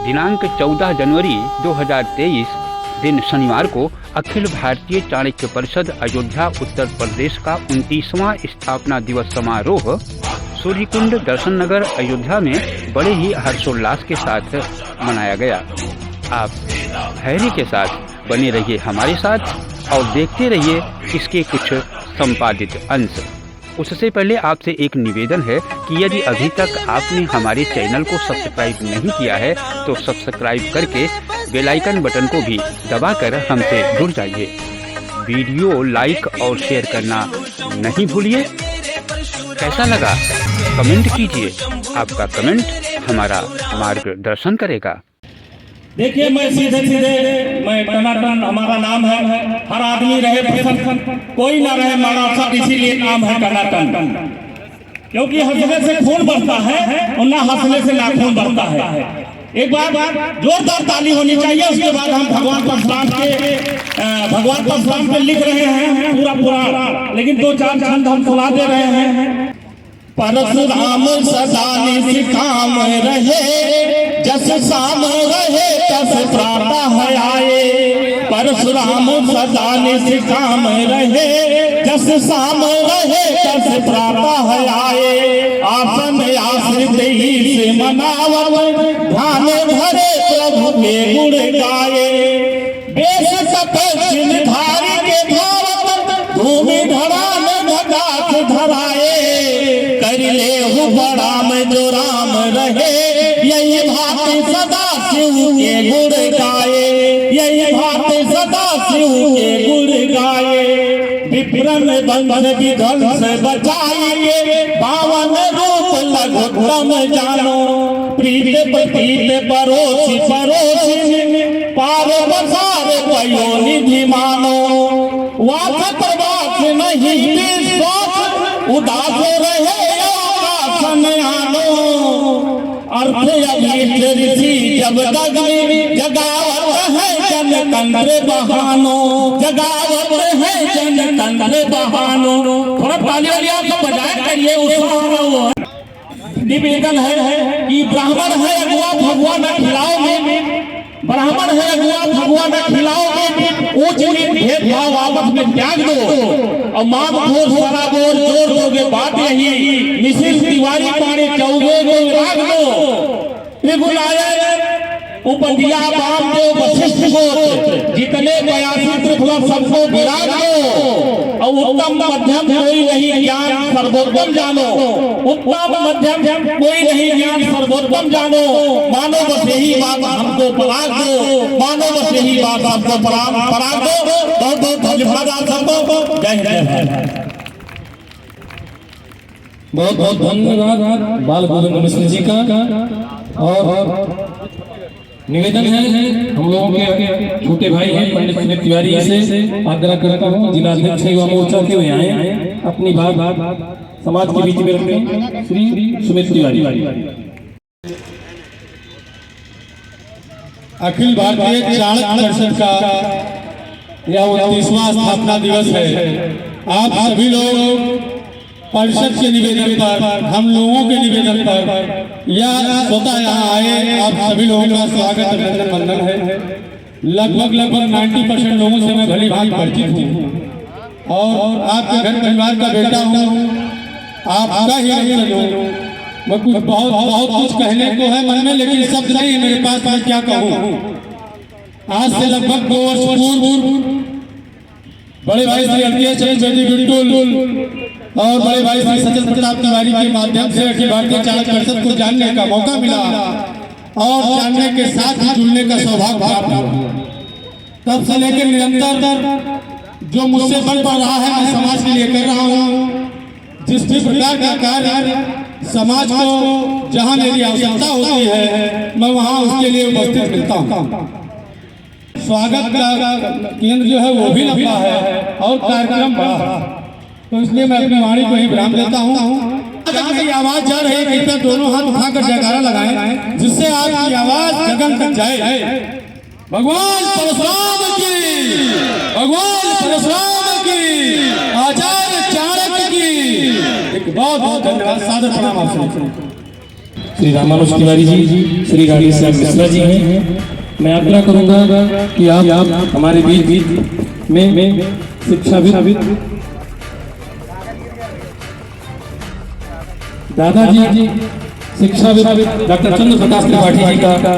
दिनांक 14 जनवरी 2023 दिन शनिवार को अखिल भारतीय चाणक्य परिषद अयोध्या उत्तर प्रदेश का 29वां स्थापना दिवस समारोह सूर्यकुंड दर्शन नगर अयोध्या में बड़े ही हर्षोल्लास के साथ मनाया गया। आप धैर्य के साथ बने रहिए हमारे साथ और देखते रहिए इसके कुछ संपादित अंश। उससे पहले आपसे एक निवेदन है कि यदि अभी तक आपने हमारे चैनल को सब्सक्राइब नहीं किया है तो सब्सक्राइब करके बेल आइकन बटन को भी दबाकर हमसे जुड़ जाइए। वीडियो लाइक और शेयर करना नहीं भूलिए। कैसा लगा कमेंट कीजिए, आपका कमेंट हमारा मार्गदर्शन करेगा। देखिए, मैं सीधे मैं टनाटन हमारा नाम है, हर आदमी रहे प्रसन्न, कोई ना रहे माड़ा सा, इसीलिए नाम है टनाटन। क्योंकि हंसने से खून बढ़ता है और ना हंसने से नाखून बढ़ता है। एक बार जोरदार ताली होनी चाहिए। उसके बाद हम भगवान परशुराम पे लिख रहे हैं पूरा, लेकिन 2-4 छंद हम सुना दे रहे हैं। परशुराम सदा निष्काम रहे, जस साम रहे तस प्रातः आए। परशुराम सदा निष्काम रहे, जस साम रहे तस प्रातः आए। आसन आश्रित ही से मनावत, ध्यान धरे प्रभु के गुण गाए। बेश तपस्विन धारी के धावत, भूमि धरान घास धराए। कर ले हूँ बड़ा में जो राम रहे, यही भांति सदा शिव के गुण गाए। यही भांति सदा शिव के गुण गाए। विप्रन बंधन विध्वंस बचाइए, पावन रूप लघुत्तम जानो। प्रीत प्रतीत परोसी पार पसार पयो निधि मानो। वास प्रवास नहीं विश्वास, उदास रहे आसन आनो। अर्थ अभीष्ट ऋषि जब जगावत है जन तंत्र बहानो। जगावत है जन तंत्र बहानो। थोड़ा ताली वाली आप सब बजाय करिए। निवेदन है कि ब्राह्मण है अगुआ भगवा न खिलाओ में, ब्राह्मण है अगुआ भगवा न खिलाओ में। ऊंच नीच भेदभाव आपस में त्याग दो और माप घोर सराबोर जोड़ दोगे बात यही। मिसिल तिवारी पानी चौबे को राग दो। त्रिगुणायन उपदिया बाप दो वशिष्ठ को, जितने 82 त्रिफल सबको विराग दो। और उत्तम मध्यम कोई नहीं ज्ञान सर्वोत्तम जानो। उत्तम मध्यम कोई नहीं ज्ञान सर्वोत्तम जानो। मानो बस यही बात हमको पराग दो। मानो बस यही बात हमको पराग दो। बहुत बहुत धन्यवाद आप सबको। जय हिंद। बहुत बहुत धन्यवाद बाल गोविंद मिश्र जी का। और निवेदन है हम लोगों के छोटे भाई हैं पंडित सुमित तिवारी से आग्रह करता हूँ, जिला अध्यक्ष युवा मोर्चा के हुए आए अपनी बात समाज के बीच में रखें। श्री सुमित तिवारी। अखिल भारतीय चाणक्य परिषद का यह 29वां स्थापना दिवस है। आप सभी लोग परिषद के निवेदन पर, हम लोगों के निवेदन पर या स्वतः यहाँ आए, आप सभी लोगों का स्वागत अभिनंदन वंदन है। लगभग 90% लोगों से मैं भली भांति परिचित हूँ और आपके घर परिवार का बेटा हूँ, आपका ही अंश हूँ। मैं कुछ बहुत कुछ कहने को है मन में, लेकिन शब्द नहीं है मेरे पास, मैं क्या कहूँ। आज से लगभग 2 वर्ष पूर्व बड़े भाई श्री अखिलेश चतुर्वेदी बिल्कुल और बड़े भाई श्री सचिन प्रताप तिवारी के माध्यम से अखिल भारतीय चाणक्य परिषद को जानने का मौका मिला और जानने के साथ ही जुड़ने का सौभाग्य प्राप्त हुआ। तब से लेकर निरंतर जो मुझसे बन पड़ रहा है मैं समाज के लिए कर रहा हूँ। जिस भी प्रकार का कार्य समाज को जहाँ मेरी आवश्यकता होती है मैं वहाँ उसके लिए उपस्थित मिलता हूँ। स्वागत का केंद्र जो है वो भी लंबा है और कार्यक्रम बड़ा, तो इसलिए मैं अपनी वाणी को ही विराम देता हूँ। जहाँ से आवाज जा रही है कृपया दोनों हाथ उठाकर जयकारा लगाएं, जिससे आपकी आवाज गगन तक जाए। भगवान परशुराम की, भगवान परशुराम की, आचार्य चाणक्य की। एक बहुत बहुत धन्यवाद, सादर प्रणाम आपसे। श्री रामानुज तिवारी जी, श्री रानी श्याम मिश्रा जी हैं। मैं आग्रह करूंगा कि आप हमारे बीच में शिक्षाविद दादाजी शिक्षाविद डॉक्टर चंद्र प्रकाश त्रिपाठी जी का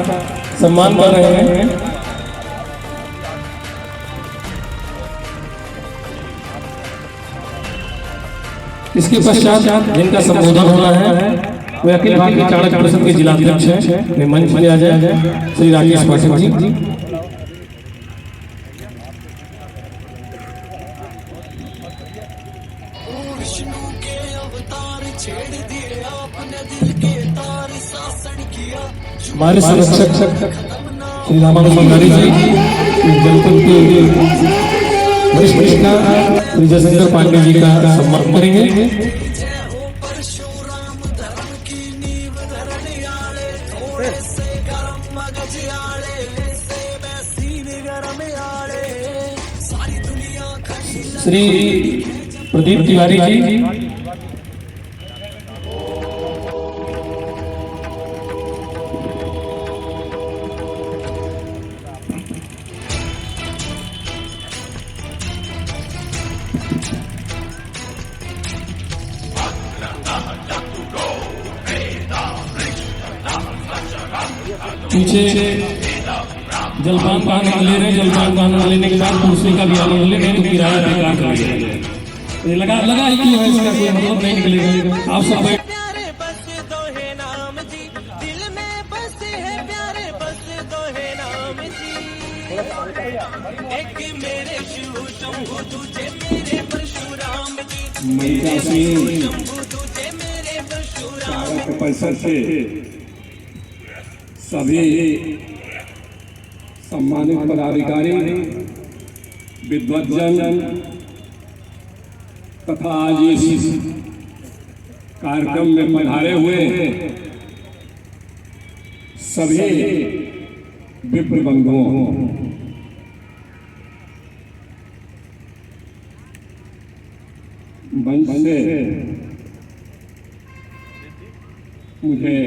सम्मान कर रहे हैं। इसके पश्चात जिनका संबोधन होना है वे अखिल भारतीय चाणक्य परिषद के जिला अध्यक्ष हैं। वे मंच में आ जाए, श्री राकेश पाठक जी। हमारे संरक्षक श्री रामानुज मंगारी जी, जनपद के वरिष्ठ अधिकारी श्री जयशंकर पांडे जी का सम्मान करेंगे। श्री प्रदीप तिवारी जी, पीछे जलपान का आनंद ले रहे हैं। जलपान का आनंद लेने के बाद कुर्सी का भी आनंद ले रहे हैं, तो किराया बेकार कर दिया। ये लगा ही क्यों है, इसका कोई मतलब नहीं निकलेगा। आप सब प्यारे बस दो है नाम जी, दिल में बसे है प्यारे बस दो है नाम जी। एक मेरे शिव शंभु तुझे मेरे परशुराम जी, शंभु तुझे मेरे परशुराम। परिषद से सभी सम्मानित पदाधिकारी, विद्वज्जन तथा आज इस कार्यक्रम में पधारे हुए सभी विप्र बंधुओं, मंच से मुझे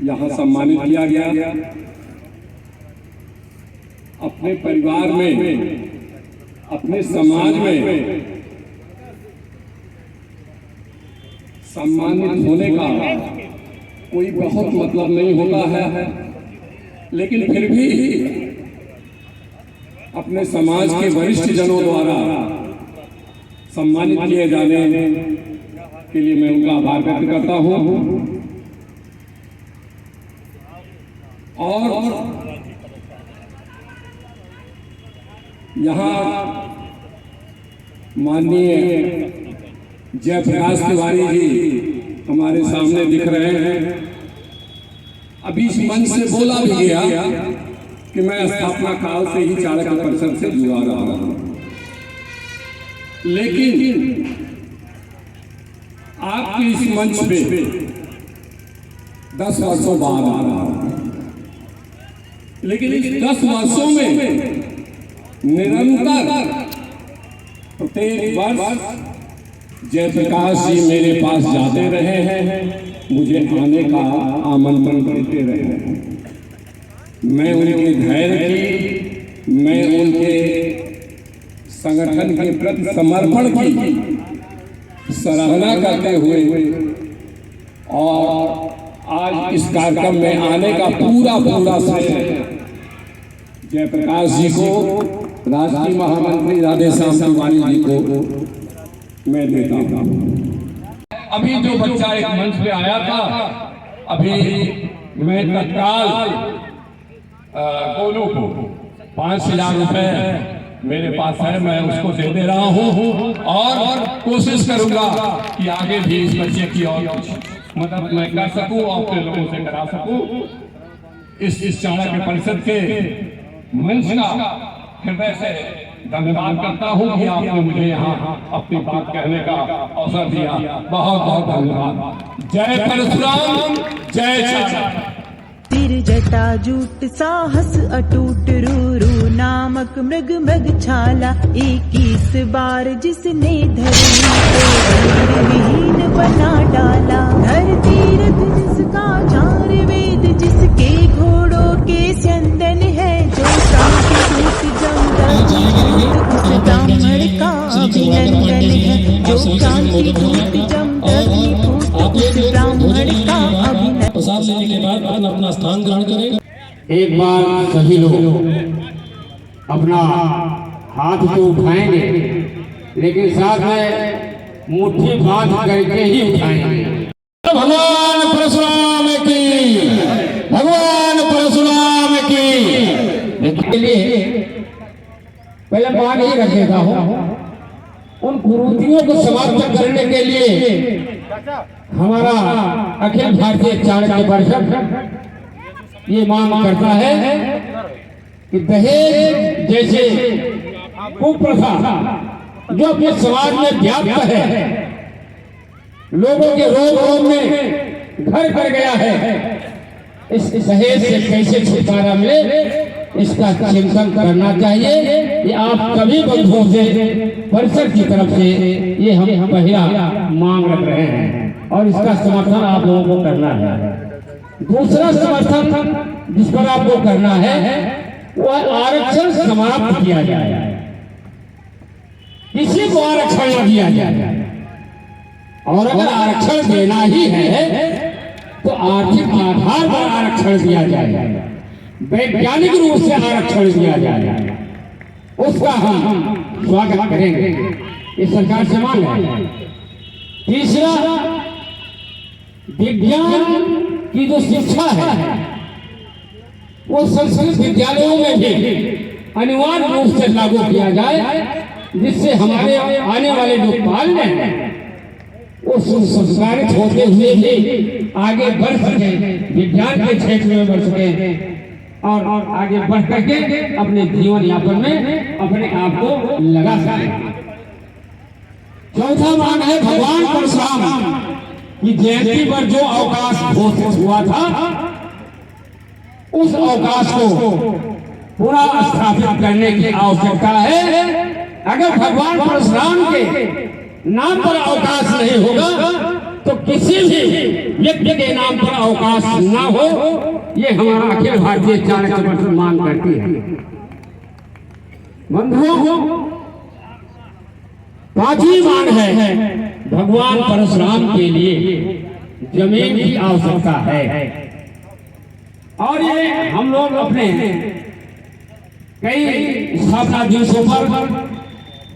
यहाँ सम्मानित किया गया। अपने परिवार में, अपने समाज में सम्मानित होने का कोई बहुत मतलब नहीं होता है, लेकिन फिर भी अपने समाज के वरिष्ठ जनों द्वारा सम्मानित किए जाने के लिए मैं उनका आभार व्यक्त करता हूँ। और यहाँ माननीय जयप्रकाश तिवारी जी हमारे सामने दिख रहे हैं। अभी इस मंच से बोला भी गया कि मैं स्थापना काल से ही चाणक्य परिषद से जुड़ा रहा हूं, लेकिन आपके इस मंच पे 10 वर्षों बाद आ रहा हूं। लेकिन इस 10 वर्षों में निरंतर प्रत्येक वर्ष जयप्रकाश जी मेरे पास जाते रहे हैं, मुझे आने का आमंत्रण देते रहे हैं। मैं उनके धैर्य की, मैं उनके संगठन के प्रति समर्पण की सराहना करते हुए और आज इस कार्यक्रम में आने का पूरा श्रेय जयप्रकाश जी को, राष्ट्रीय महामंत्री राधेश्याम तिवारी जी को मैं देता हूँ। अभी जो बच्चा एक मंच पे आया था, अभी मैं तत्काल गोलू को 5,000 रुपए मेरे पास है, मैं उसको दे दे रहा हूँ और कोशिश करूंगा कि आगे भी इस बच्चे की और मदद मैं कर सकूं और अपने लोगों से करा सकूं। इस चाणक्य परिषद के मंच का हृदय से धन्यवाद करता हूं कि आपने मुझे यहाँ अपनी बात कहने का अवसर दिया। बहुत बहुत धन्यवाद। जय परशुराम, जय चाणक्य। सिर जटा जूट साहस अटूट रू नामक मृग छाला 21 बार जिसने धरनी को विहीन बना डाला। तीर्थ जिसका चार वेद, जिसके घोड़ों के स्यंदन है, जो शांति दूत जमदग्नि उस ब्राह्मण का अभिनंदन है, जो शांति दूत जमदग्नि उस ब्राह्मण का अभिनंदन। प्रसाद लेने के बाद अपना अपना स्थान ग्रहण करें। एक बार सभी लोग अपना हाथ तो उठाएंगे, लेकिन साथ में मुट्ठी बांध करके ही उठाएंगे। भगवान परशुराम की, भगवान परशुराम की। इसके लिए पहले बांध ही रख देता हूँ। उन कुरीतियों को समाप्त करने के लिए हमारा अखिल भारतीय चाणक्य परिषद ये मांग करता है कि दहेज जैसे कुप्रथा जो अपने समाज में व्याप्त है, लोगों के रोग रोग में घर कर गया है, इस दहेज से कैसे छुटकारा मिले, इसका चिंतन करना चाहिए। ये आप सभी बंधुओं से परिषद की तरफ से ये हम पहला मांग रख रहे हैं और इसका समर्थन आप लोगों को करना है। दूसरा समर्थन जिस पर आपको करना है वह आरक्षण समाप्त किया जाए, किसी को आरक्षण न दिया जाए। और अगर आरक्षण देना ही है तो आर्थिक आधार पर आरक्षण दिया जाए, वैज्ञानिक रूप से आरक्षण दिया जाए, उसका हम स्वागत करेंगे। ये सरकार से मांग है। तीसरा, विज्ञान की जो शिक्षा है वो संस्कृत विद्यालयों में भी अनिवार्य रूप से लागू किया जाए, जिससे हमारे आने वाले जो पालने हैं वो संस्कारित होते हुए भी आगे बढ़ सके, विज्ञान के क्षेत्र में बढ़ सके और आगे बढ़ करके अपने जीवन यापन में अपने आप को लगा सके। चौथा मांग है भगवान परशुराम की जयंती पर जो अवकाश घोषित हुआ था उस अवकाश को पुनः स्थापित करने की आवश्यकता है। अगर भगवान परशुराम के नाम पर अवकाश नहीं होगा तो किसी भी व्यक्ति के नाम पर अवकाश ना हो, ये हमारा अखिल भारतीय चाणक्य परिषद मांग करती है। बंधुओं, पांचवी मांग है भगवान परशुराम के लिए जमीन की आवश्यकता है। और ये हम लोग अपने कई स्थापना दिवसों पर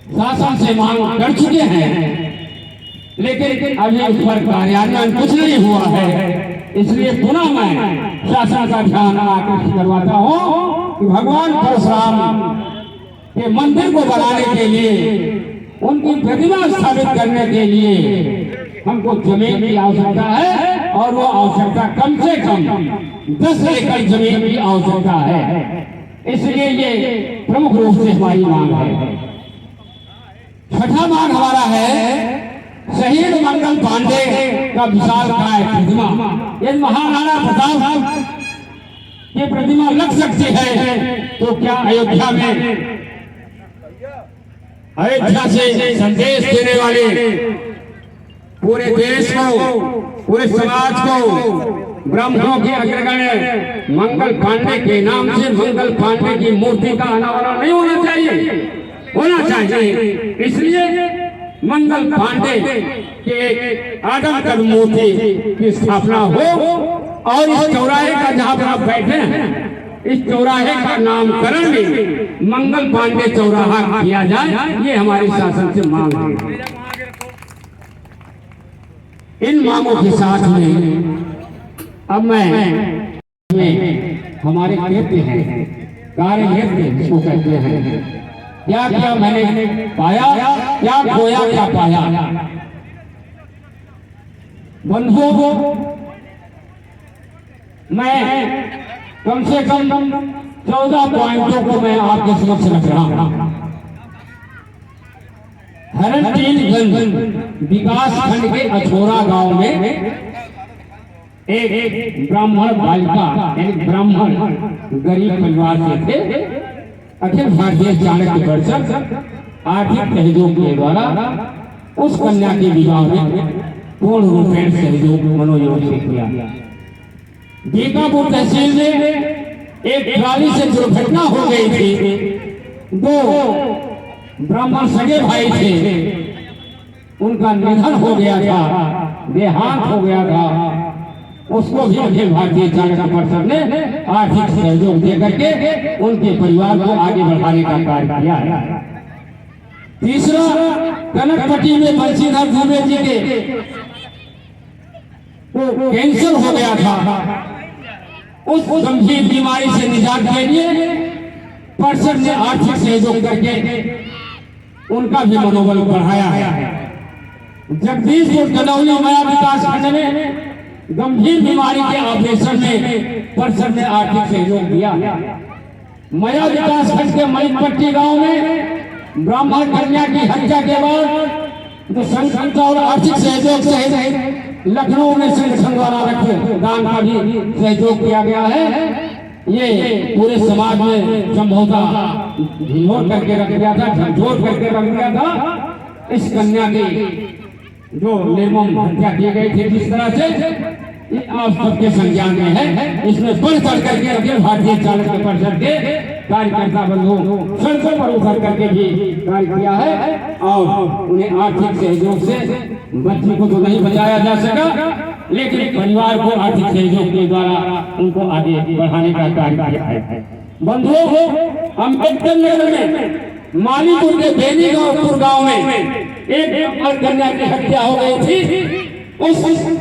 शासन से मांग कर चुके हैं, लेकिन अभी उस पर कार्यान्वयन कुछ नहीं हुआ है। इसलिए पुनः मैं शासन का ध्यान आकर्षित करवाता हूँ कि भगवान परशुराम के मंदिर को बनाने के लिए, उनकी प्रतिमा स्थापित करने के लिए हमको जमीन की आवश्यकता है और वो आवश्यकता कम से कम 10 एकड़ जमीन की आवश्यकता है। इसलिए ये प्रमुख रूप से हमारी मांग है। छठा मांग हमारा है शहीद मंगल पांडे का विशालकाय प्रतिमा। यदि महाराणा प्रताप की प्रतिमा लग सकती है तो क्या अयोध्या में, अयोध्या से संदेश देने वाले पूरे देश को, पूरे समाज को ब्राह्मणों के अग्रगण्य मंगल पांडे के नाम से मंगल पांडे की मूर्ति का अनावरण नहीं होना चाहिए, होना चाहिए। इसलिए मंगल पांडे के आदमकद मूर्ति की स्थापना हो और इस चौराहे का जहाँ पर आप बैठे हैं, इस चौराहे का नामकरण भी मंगल पांडे चौराहा किया जाए, ये हमारी शासन से मांग है। इन मांगों के साथ में अब मैं हमारे कहते हैं कार्य कहते जिसको कहते हैं, क्या क्या मैंने पाया, क्या खोया, क्या पाया। बंधुओं, मैं कम से कम 14 पॉइंटों को मैं आपके समक्ष रख रहा हूं। हरनटीलगंज विकास खंड के अछोरा गांव में एक ब्राह्मण बालिका, एक ब्राह्मण गरीब परिवार से थे। अखिल भारतीय चाणक्य परिषद आर्थिक सहयोग के द्वारा उस कन्या के विवाह में पूर्ण रूपेण सहयोग मनोयोग से किया। बीकापुर तहसील में एक ट्राली से दुर्घटना हो गई थी। 2 ब्राह्मण सगे भाई थे, उनका निधन हो गया था, देहांत हो गया था। उसको भी अखिल भारतीय चालक परिषद ने आर्थिक सहयोग दे करके उनके परिवार को आगे बढ़ाने का कार्य किया है। तीसरा, कनकपट्टी में बंशीधर दुबे जी के कैंसर हो गया था। उस गंभीर बीमारी से निजात के लिए परिषद ने आर्थिक सहयोग करके उनका भी मनोबल बढ़ाया है। जगदीशपुर कनौली मया विकास खंड में गंभीर बीमारी के ऑपरेशन में परिषद ने आर्थिक सहयोग दिया। मया विकास खंड के मणिपट्टी गांव में ब्राह्मण कन्या की हत्या के बाद जो संगठन और आर्थिक सहयोग सहित लखनऊ में संगठन द्वारा रक्तदान का भी सहयोग किया गया है। ये पूरे समाज में संभवता झिझोर करके रख दिया था, झकझोर करके रख दिया था। इस कन्या की जो निर्मम हत्या की गई थी जिस तरह से, आप सबके संज्ञान में है। इसमें बढ़ चढ़ करके अखिल भारतीय चालक परिषद के कार्यकर्ता बंधु सड़कों पर उतर करके भी कार्य किया है और उन्हें आर्थिक सहयोग से बच्ची को तो नहीं बचाया जा सका, लेकिन परिवार को आर्थिक सहयोग के द्वारा उनको आगे बढ़ाने का कार्य किया है। बंधुओं, अम्बेडकर नगर में मालीपुर के बेनीपुर गांव में एक कन्या की हत्या हो गई थी। उस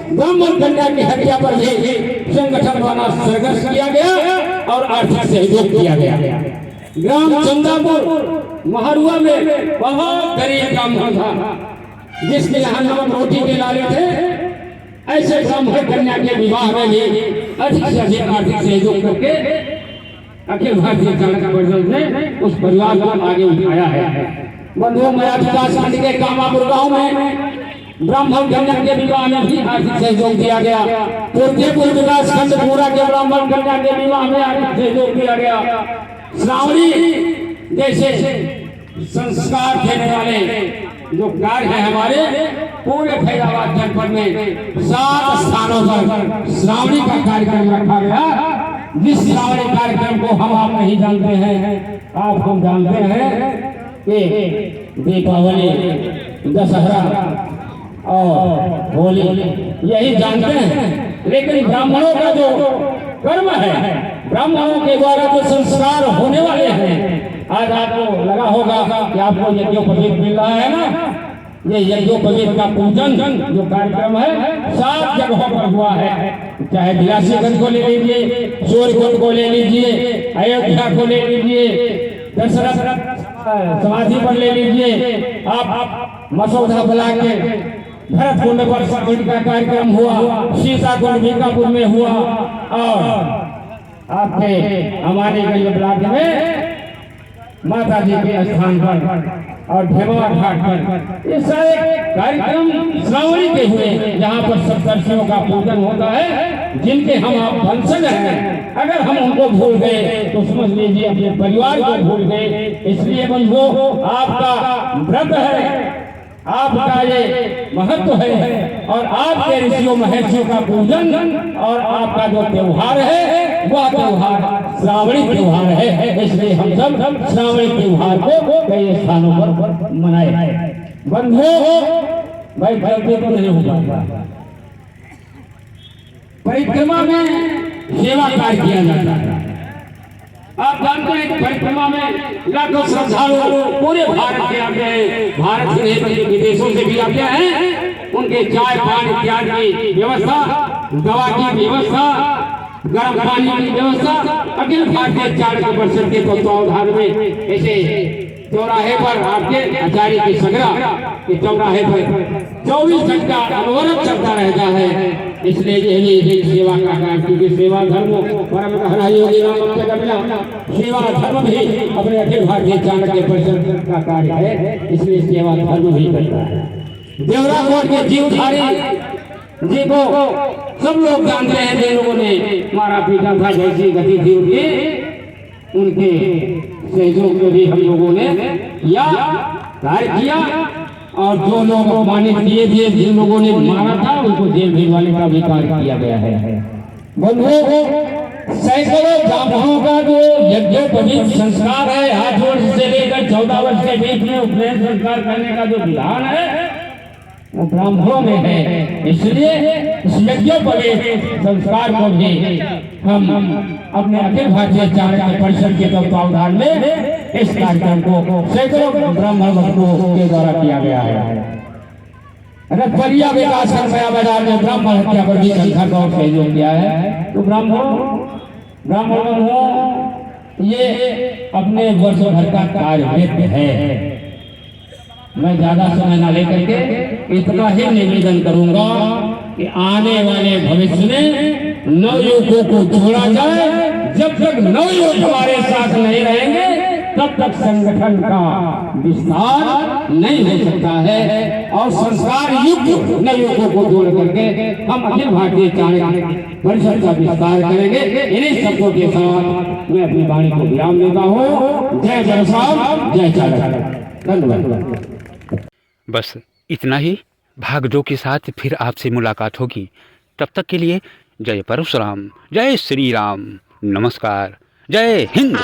ब्राह्मण कन्या की हत्या पर भी संगठन द्वारा संघर्ष किया गया और आर्थिक सहयोग किया गया। ग्राम चंदापुर महारुआ में बहुत गरीब ब्राह्मण था जिसके यहाँ नमक रोटी के लाले थे। ऐसे ब्राह्मण कन्या के विवाह में भी अधिक से अधिक आर्थिक सहयोग करके अखिल भारतीय चालक परिषद ने उस परिवार को आगे उठाया है। बंधुओं, मया विकास खंड के कामापुर गांव में ब्राह्मण कन्या के विवाह में भी आर्थिक सहयोग दिया गया। पूर्णपुर विकास खंड पूरा के ब्राह्मण कन्या के विवाह में आर्थिक सहयोग दिया गया। श्रावणी जैसे संस्कार देने वाले जो कार्य है हमारे पूरे फैजाबाद जनपद में 7 स्थानों पर श्रावणी का कार्यक्रम रखा गया। जिस श्रावणी कार्यक्रम को हम आप नहीं जानते हैं, आप हम जानते हैं कि दीपावली, दशहरा और होली यही जानते हैं, लेकिन ब्राह्मणों का जो कर्म है, ब्राह्मणों के द्वारा जो संस्कार होने वाले हैं, आज आपको लगा होगा कि आपको यज्ञोपवीत मिल रहा है ना। ये यज्ञोपवीत का पूजन जो कार्यक्रम है 7 जगहों पर हुआ है, चाहे बिलासीगंज को ले लीजिए, सूर्यकुंड को ले लीजिए, अयोध्या को ले लीजिए, दशरथ समाधि पर ले लीजिए, आप मसौदा बुला के भरत कुंड पर कुंड का कार्यक्रम हुआ, सीता कुंड बीकापुर में हुआ और आपके हमारे गरीब राज्य में माता जी के स्थान पर और ढेबवा घाट पर ये सारे कार्यक्रम श्रावणी के हुए, जहाँ पर सप्तर्षियों का पूजन होता है, जिनके हम आप वंशज हैं। अगर हम उनको भूल गए तो समझ लीजिए अपने परिवार को भूल गए। इसलिए बंधुओं, आपका व्रत है, आपका ये महत्व है और आपके ऋषियों महर्षियों का पूजन और आपका जो त्योहार है वह त्योहार श्रावणी त्योहार है। इसलिए हम सब श्रावणी त्योहार को कई स्थानों पर मनाए। बंधुओं, भाई भक्तों को नहीं होगा, परिक्रमा में सेवा कार्य किया जाता है। आप जानते हैं परिक्रमा में लाखों श्रद्धालु पूरे भारत के आते हैं, भारत से नहीं विदेशों से भी आते हैं। उनके चाय पानी इत्यादि की व्यवस्था, दवा की व्यवस्था, गर्म पानी की व्यवस्था अखिल भारतीय चालक परिषद के तत्वावधान में ऐसे चौराहे पर आपके आचार्य की संग्रह के चौराहे पर 24 घंटा अनवरत चलता रहता है। इसलिए यही सेवा का कार्य, क्योंकि सेवा धर्म परम गहरा योगी नाम का कबीला, सेवा धर्म भी अपने अखिल भारतीय चाणक्य परिषद का कार्य है। इसलिए सेवा धर्म भी करता है। देवरा कोट के जीवधारी जी को सब लोग जानते हैं, जिन लोगों ने मारा पीटा था, जैसी गति थी उनके सहयोग में भी हम लोगों ने या कार्य किया और जो लोग अपमानित किए थे, जिन लोगों ने मारा था, उनको जेल भिजवाने का भी कार्य किया गया है। बंधुओं, सैकड़ों ब्राह्मणों का जो यज्ञोपवीत संस्कार है, 8 वर्ष से लेकर 14 वर्ष के बीच में उपनयन संस्कार करने का जो विधान है वो ब्राह्मणों में है। इसलिए इस यज्ञोपवीत संस्कार को भी हम अपने अखिल भारतीय चाणक्य परिषद के तत्वावधान में इस कार्यक्रम को सैकड़ों ब्राह्मण भक्तों के द्वारा किया गया है। रथपरिया विकास संघ बाजार में ब्राह्मण हत्या पर भी संख्या का सहयोग किया है। तो ब्राह्मणों ये अपने वर्ष भर का कार्य है। मैं ज्यादा समय न लेकर के इतना ही निवेदन करूंगा कि आने वाले भविष्य में नवयुवकों को जोड़ा जाए। जब तक नवयुवक हमारे साथ नहीं रहेंगे तब तक संगठन का विस्तार नहीं हो सकता है। और संस्कार युक्त नवयुवकों को जोड़ करके हम अखिल भारतीय चाणक्य परिषद का विस्तार करेंगे। इन्हीं शब्दों के साथ मैं अपनी वाणी को विराम देता हूँ। जय बरसात, जय चाणक्य। धन्यवाद। बस इतना ही। भाग 2 के साथ फिर आपसे मुलाकात होगी। तब तक के लिए जय परशुराम, जय श्री राम, नमस्कार, जय हिंद।